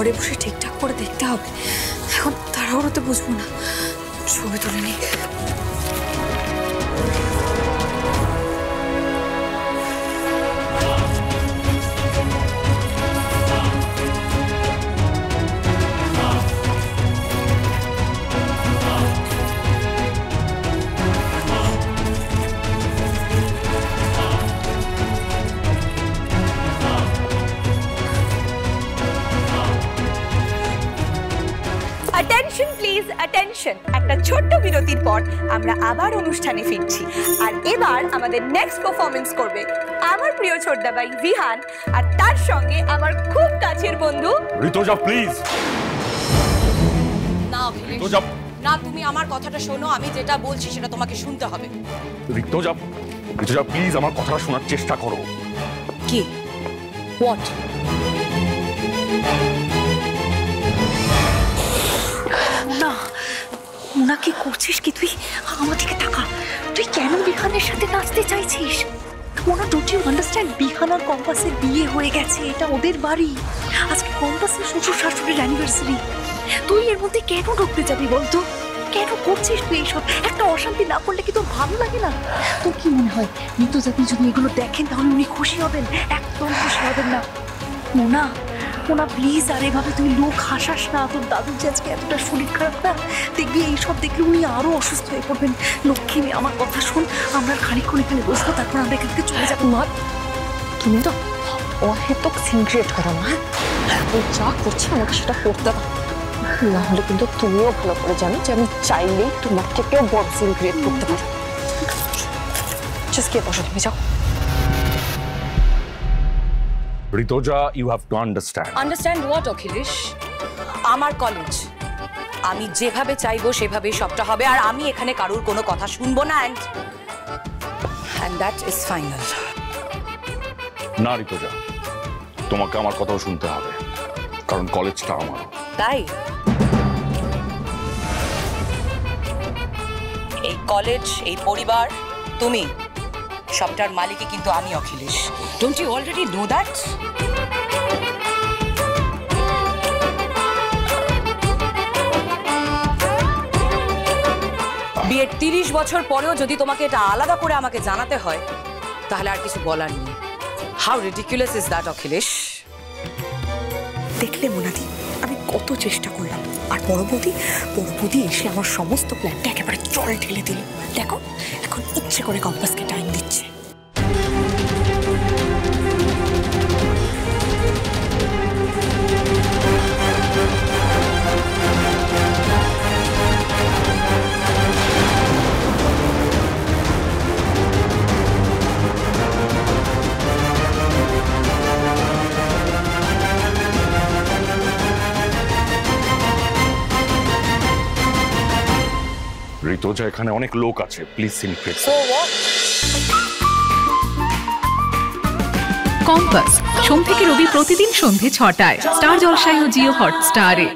ঘরে বসে ঠিকঠাক করে দেখতে হবে। এখন তাড়াহুড়োতে বুঝবো না, ছবি তুলে নিই। Attention please, attention. একটা ছোট্ট বিরতির পর আমরা আবার অনুষ্ঠানে ফিরছি। আর এবার আমাদের নেক্সট পারফরমেন্স করবে আমার প্রিয় ছোটদাবাই ভিহান, আর তার সঙ্গে আমার খুব কাছের বন্ধু ঋতুজা। প্লিজ না ঋতুজা, না, তুমি আমার কথাটা শোনো। আমি যেটা বলছি সেটা তোমাকে শুনতে হবে। ঋতুজা, ঋতুজা প্লিজ আমার কথাটা শোনার চেষ্টা করো। কি? হোয়াট? না মোনা, কি করছিস কি তুই? আমার দিকে তাকা। তুই কেন বিহানের সাথে নাচতে চাইছিস? Mona, don't you understand? Bihan আর কম্পাসের বিয়ে হয়ে গেছে, এটা ওদের বাড়ি। আজকে কম্পাসের শ্বশুর শাশুড়ির অ্যানিভার্সারি। তুই এর মধ্যে কেন ঢুকতে যাবি বলতো? কেন করছিস তুই এইসব? একটা অশান্তি না করলে কি তোর ভালো লাগে না? তোর কি মনে হয় ঋতুজাতি যদি এগুলো দেখেন তাহলে উনি খুশি হবেন? একদম খুশি হবেন না। মোনা, মোনা প্লিজ, আর এভাবে তুই লোক হাসাস না। তোর দাদুর যে আজকে এতটা শরীর খারাপ না, দেখবি এইসব দেখলে উনি আরো অসুস্থ হয়ে পড়বেন। লক্ষ্মী মেয়ে, আমার কথা শোন। আমরা খানিকক্ষণ এখানে বসবো, তারপর আমরা এখান থেকে চলে যাবো। মা, তুমি তো অহেতুক সিন ক্রিয়েট করো না। ওই যা করছে আমাকে সেটা করতে দাও, না হলে কিন্তু তুমিও ভালো করে জানো যে আমি চাইলেই তোমার থেকেও বড় সিন ক্রিয়েট করতে পারি। জাস্ট গিয়ে বসো, তুমি যাও। Rituja, you have to understand. Understand what Akhilesh? আমার কলেজ, আমি যেভাবে চাইবো সেভাবেই সবটা হবে। আর আমি এখানে কারোর কোনো কথা শুনবো না। And that is final. না ঋতুজা, তোমাকে আমার কথাও শুনতে হবে, কারণ কলেজটা আমার। তাই এই কলেজ, এই পরিবার, তুমি সবটার মালিকই কিন্তু আমি Akhilesh. Don't you already know that? বিয়ের 30 বছর পরেও যদি তোমাকে এটা আলাদা করে আমাকে জানাতে হয়, তাহলে আর কিছু বলার নেই। How ridiculous is that Akhilesh? দেখলে মোনাদি, আমি কত চেষ্টা করলাম, আর বড়বৌদি এসে আমার সমস্ত প্ল্যানটা একেবারে জল ঢেলে দিল। দেখো, এখন ইচ্ছে করে কম্পাসকে টাইম দিচ্ছে। ঋতুজা, এখানে অনেক লোক আছে, প্লিজ সিনক্রেট। কম্পাস সোম থেকে রবি প্রতিদিন সন্ধে ৬টায় স্টার জলসায় ও জিও হটস্টারে।